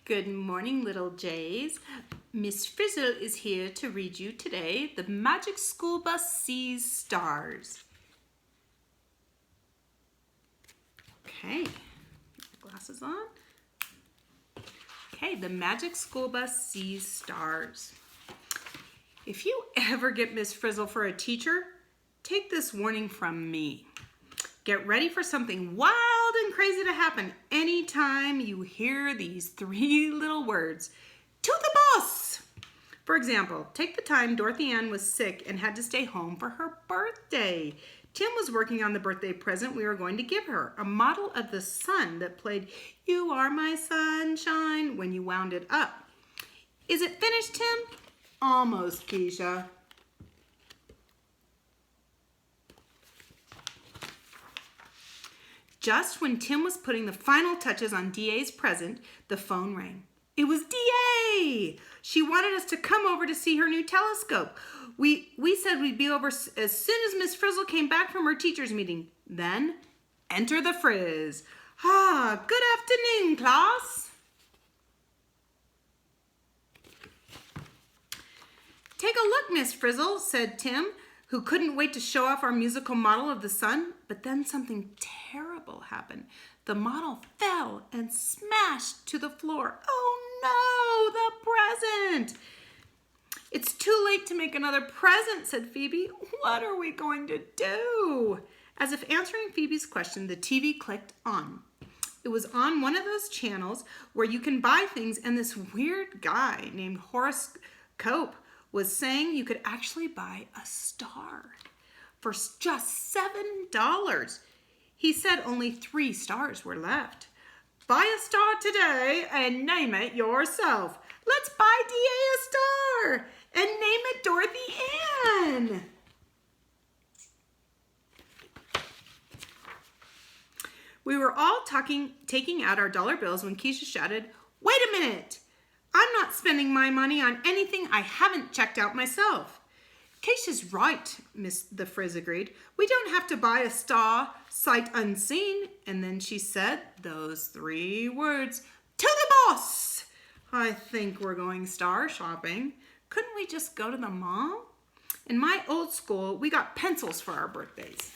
Good morning, little Jays. Miss Frizzle is here to read you today The Magic School Bus Sees Stars. Okay, glasses on. Okay, the Magic School Bus Sees Stars. If you ever get Miss Frizzle for a teacher, take this warning from me. Get ready for something wild and crazy to happen anytime you hear these three little words. To the bus! For example, take the time Dorothy Ann was sick and had to stay home for her birthday. Tim was working on the birthday present we were going to give her, a model of the sun that played "You Are My Sunshine" when you wound it up. Is it finished, Tim? Almost, Keisha. Just when Tim was putting the final touches on DA's present, the phone rang. It was DA! She wanted us to come over to see her new telescope. We said we'd be over as soon as Miss Frizzle came back from her teacher's meeting. Then, enter the Frizz. Good afternoon, class. Take a look, Miss Frizzle, said Tim, who couldn't wait to show off our musical model of the sun. But then something terrible happened. The model fell and smashed to the floor. Oh no, the present! It's too late to make another present, said Phoebe. What are we going to do? As if answering Phoebe's question, the TV clicked on. It was on one of those channels where you can buy things, and this weird guy named Horace Cope was saying you could actually buy a star for just $7. He said only 3 stars were left. Buy a star today and name it yourself. Let's buy DA a star and name it Dorothy Ann. We were all taking out our dollar bills when Keisha shouted, "Wait a minute! I'm not spending my money on anything I haven't checked out myself." Keisha's right, Miss the Frizz agreed. We don't have to buy a star sight unseen. And then she said those 3 words, to the boss. I think we're going star shopping. Couldn't we just go to the mall? In my old school, we got pencils for our birthdays.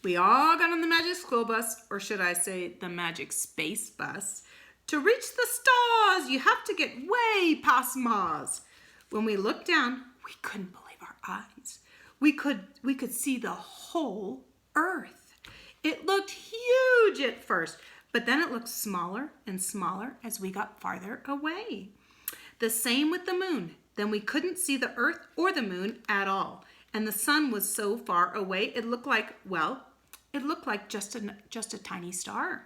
We all got on the Magic School Bus, or should I say the Magic Space Bus. To reach the stars, you have to get way past Mars. When we looked down, we couldn't believe our eyes. We could see the whole Earth. It looked huge at first, but then it looked smaller and smaller as we got farther away. The same with the moon. Then we couldn't see the Earth or the moon at all. And the sun was so far away, it looked like, just a tiny star.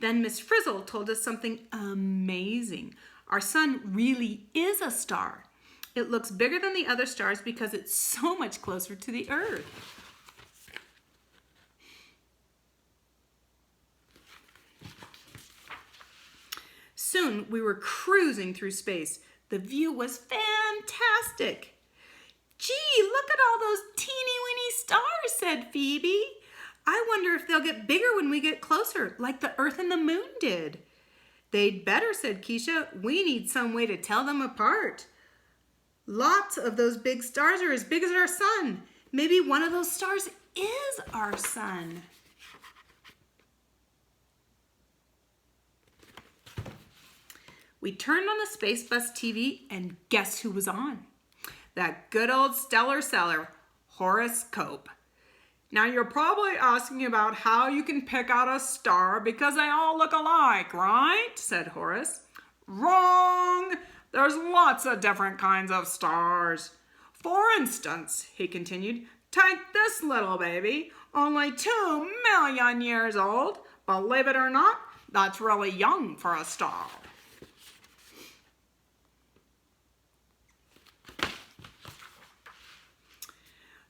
Then Miss Frizzle told us something amazing. Our sun really is a star. It looks bigger than the other stars because it's so much closer to the Earth. Soon we were cruising through space. The view was fantastic. Gee, look at all those teeny-weeny stars, said Phoebe. I wonder if they'll get bigger when we get closer, like the Earth and the moon did. They'd better, said Keisha. We need some way to tell them apart. Lots of those big stars are as big as our sun. Maybe one of those stars is our sun. We turned on the Space Bus TV, and guess who was on? That good old stellar seller, Horace Cope. Now you're probably asking about how you can pick out a star because they all look alike, right? Said Horace. Wrong! There's lots of different kinds of stars. For instance, he continued, take this little baby, only 2 million years old. Believe it or not, that's really young for a star.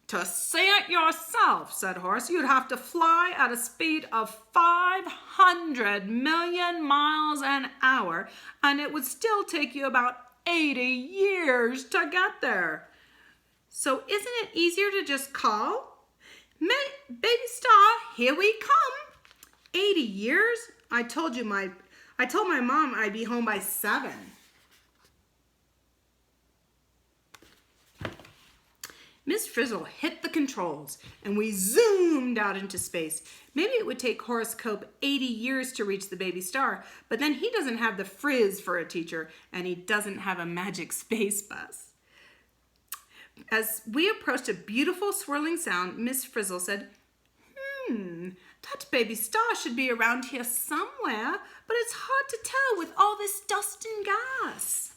To see it yourself, said Horace, you'd have to fly at a speed of 500 million miles an hour, and it would still take you about 80 years to get there. So isn't it easier to just call? Baby star, here we come. 80 years? I told my mom I'd be home by 7. Miss Frizzle hit the controls and we zoomed out into space. Maybe it would take Horace Cope 80 years to reach the baby star, but then he doesn't have the Frizz for a teacher and he doesn't have a magic space bus. As we approached a beautiful swirling sound, Miss Frizzle said, that baby star should be around here somewhere, but it's hard to tell with all this dust and gas.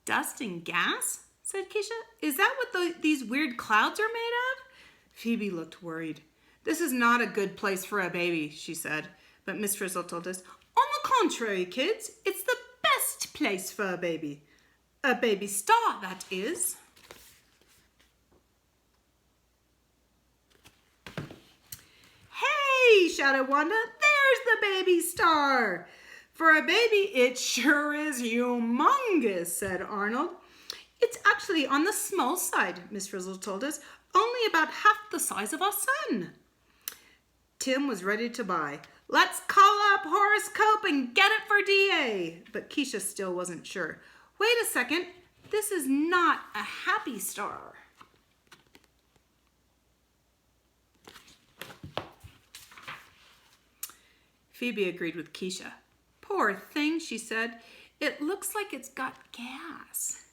Dust and gas? Said Keisha. Is that what these weird clouds are made of? Phoebe looked worried. This is not a good place for a baby, she said. But Miss Frizzle told us, on the contrary, kids, it's the best place for a baby. A baby star, that is. Hey, shouted Wanda, there's the baby star. For a baby, it sure is humongous, said Arnold. It's actually on the small side, Miss Frizzle told us, only about half the size of our sun. Tim was ready to buy. Let's call up Horace Cope and get it for DA. But Keisha still wasn't sure. Wait a second, this is not a happy star. Phoebe agreed with Keisha. Poor thing, she said. It looks like it's got gas.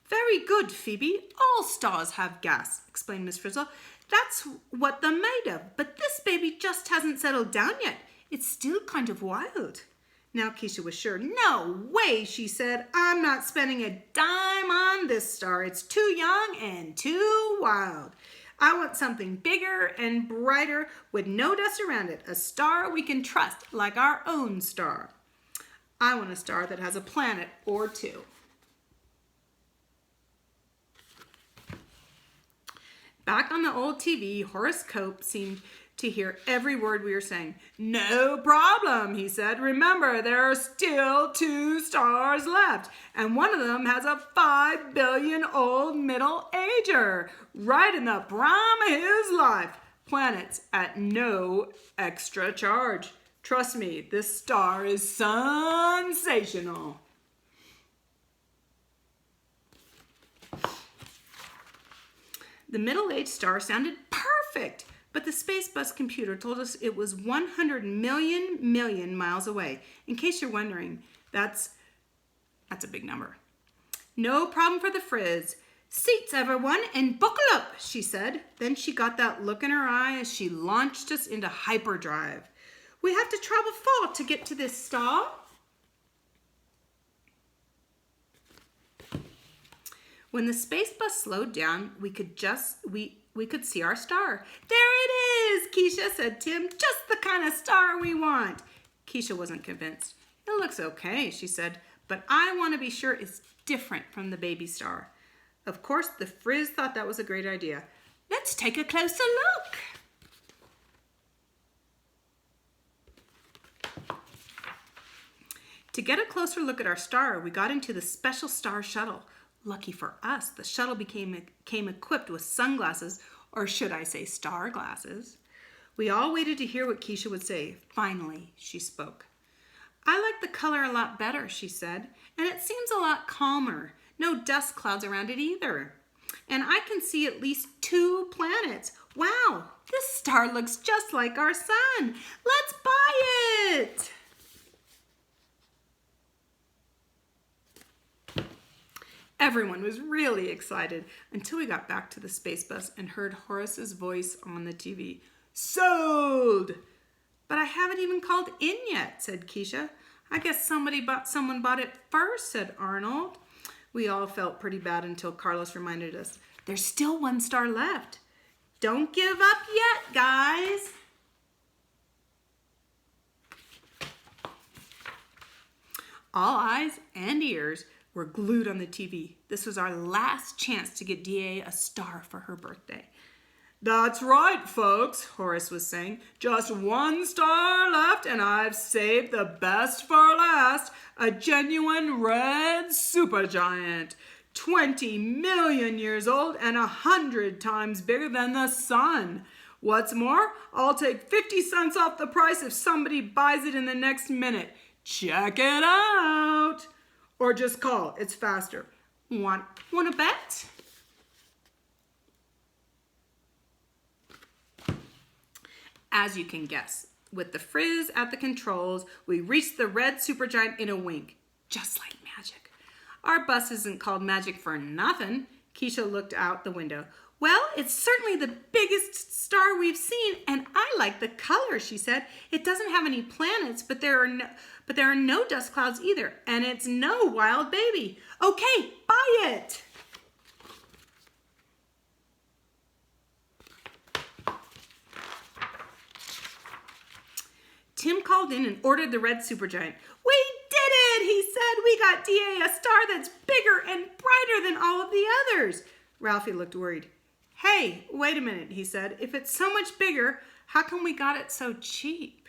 Very good, Phoebe. All stars have gas, explained Miss Frizzle. That's what they're made of. But this baby just hasn't settled down yet. It's still kind of wild. Now Keisha was sure. No way, she said. I'm not spending a dime on this star. It's too young and too wild. I want something bigger and brighter with no dust around it. A star we can trust, like our own star. I want a star that has a planet or two. Back on the old TV, Horace Cope seemed to hear every word we were saying. No problem, he said. Remember, there are still 2 stars left, and one of them has a 5 billion-old middle-ager, right in the prime of his life. Planets at no extra charge. Trust me, this star is sensational. The middle-aged star sounded perfect, but the space bus computer told us it was 100 million miles away. In case you're wondering, that's a big number. No problem for the Frizz. Seats, everyone, and buckle up, she said. Then she got that look in her eye as she launched us into hyperdrive. We have to travel far to get to this star. When the space bus slowed down, we could see our star. There it is, Keisha, said Tim. Just the kind of star we want. Keisha wasn't convinced. It looks okay, she said, but I want to be sure it's different from the baby star. Of course, the Frizz thought that was a great idea. Let's take a closer look. To get a closer look at our star, we got into the special star shuttle. Lucky for us, the shuttle came equipped with sunglasses, or should I say star glasses. We all waited to hear what Keisha would say. Finally, she spoke. I like the color a lot better, she said, and it seems a lot calmer. No dust clouds around it either. And I can see at least 2 planets. Wow, this star looks just like our sun. Let's buy it. Everyone was really excited until we got back to the space bus and heard Horace's voice on the TV. Sold! But I haven't even called in yet, said Keisha. I guess someone bought it first, said Arnold. We all felt pretty bad until Carlos reminded us, there's still 1 star left. Don't give up yet, guys. All eyes and ears were glued on the TV. This was our last chance to get DA a star for her birthday. That's right, folks, Horace was saying. Just 1 star left, and I've saved the best for last, a genuine red supergiant. 20 million years old and 100 times bigger than the sun. What's more, I'll take 50 cents off the price if somebody buys it in the next minute. Check it out. Or just call, it's faster. Want a bet? As you can guess, with the Frizz at the controls, we reached the red supergiant in a wink, just like magic. Our bus isn't called magic for nothing. Keisha looked out the window. Well, it's certainly the biggest star we've seen, and I like the color, she said. It doesn't have any planets, but there are no dust clouds either, and it's no wild baby. Okay, buy it. Tim called in and ordered the red supergiant. We did it, he said. We got DA a star that's bigger and brighter than all of the others. Ralphie looked worried. Hey, wait a minute, he said. If it's so much bigger, how come we got it so cheap?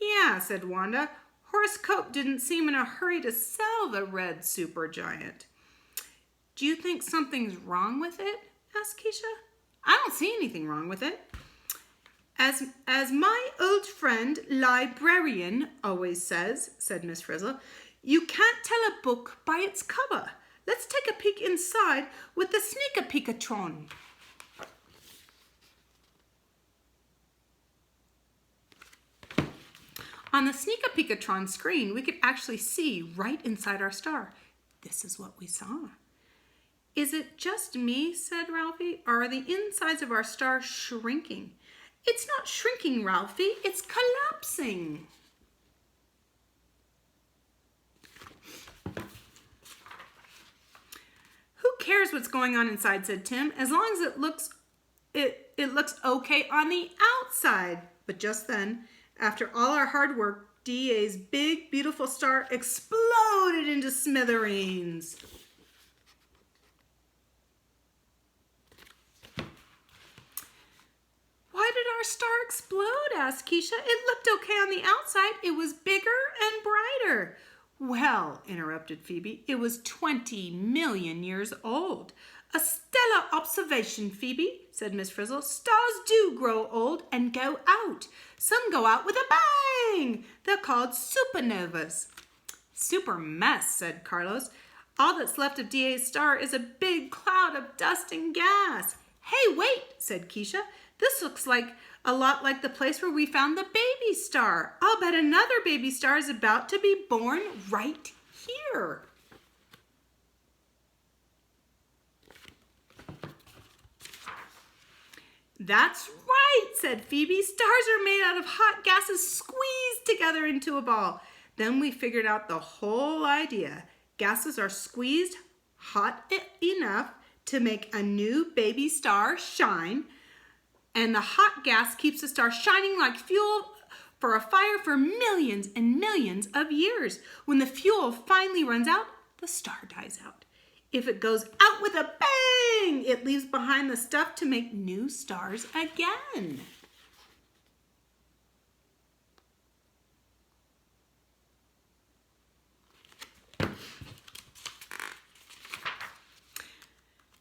Yeah, said Wanda. Horace Cope didn't seem in a hurry to sell the red supergiant. Do you think something's wrong with it? Asked Keisha. I don't see anything wrong with it. As my old friend, librarian, always says, said Miss Frizzle, you can't tell a book by its cover. Let's take a peek inside with the Sneak-a-Peekatron. On the Sneak-a-Peekatron screen, we could actually see right inside our star. This is what we saw. Is it just me, said Ralphie, or are the insides of our star shrinking? It's not shrinking, Ralphie. It's collapsing. Who cares what's going on inside, said Tim, as long as it looks okay on the outside. But just then, after all our hard work, DA's big, beautiful star exploded into smithereens. Why did our star explode? Asked Keisha. It looked okay on the outside. It was bigger and brighter. Well, interrupted Phoebe, it was 20 million years old. A stellar observation, Phoebe, said Miss Frizzle. Stars do grow old and go out. Some go out with a bang. They're called supernovas. Super mess, said Carlos. All that's left of DA's star is a big cloud of dust and gas. Hey, wait, said Keisha. This looks like a lot like the place where we found the baby star. I'll bet another baby star is about to be born right here. That's right, said Phoebe. Stars are made out of hot gases squeezed together into a ball. Then we figured out the whole idea. Gases are squeezed hot enough to make a new baby star shine, and the hot gas keeps the star shining like fuel for a fire for millions and millions of years. When the fuel finally runs out, the star dies out. If it goes out with a bang, it leaves behind the stuff to make new stars again.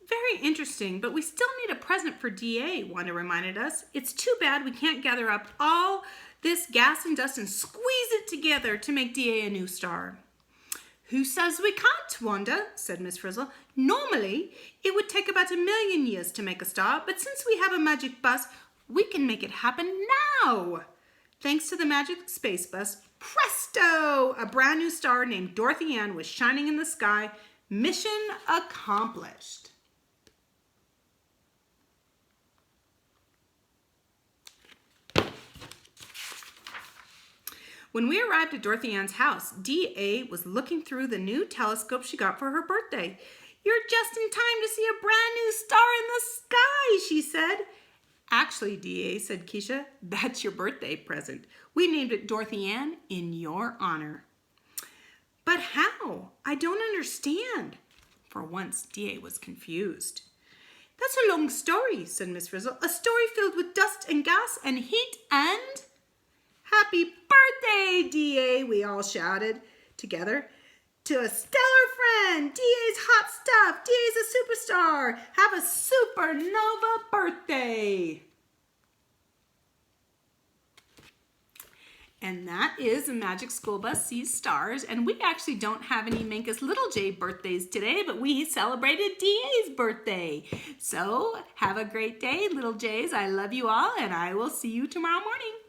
Very interesting, but we still need a present for DA, Wanda reminded us. It's too bad we can't gather up all this gas and dust and squeeze it together to make DA a new star. Who says we can't, Wanda, said Miss Frizzle. Normally, it would take about 1 million years to make a star, but since we have a magic bus, we can make it happen now. Thanks to the magic space bus, presto! A brand new star named Dorothy Ann was shining in the sky. Mission accomplished. When we arrived at Dorothy Ann's house, D.A. was looking through the new telescope she got for her birthday. You're just in time to see a brand new star in the sky, she said. Actually, D.A., said Keisha, that's your birthday present. We named it Dorothy Ann in your honor. But how? I don't understand. For once, D.A. was confused. That's a long story, said Miss Frizzle. A story filled with dust and gas and heat and... Happy birthday, D.A., we all shouted together. to a stellar friend. DA's hot stuff. DA's a superstar. Have a supernova birthday. And that is the Magic School Bus Sees Stars. And we actually don't have any Minkus Little J birthdays today, but we celebrated DA's birthday. So have a great day, Little J's. I love you all, and I will see you tomorrow morning.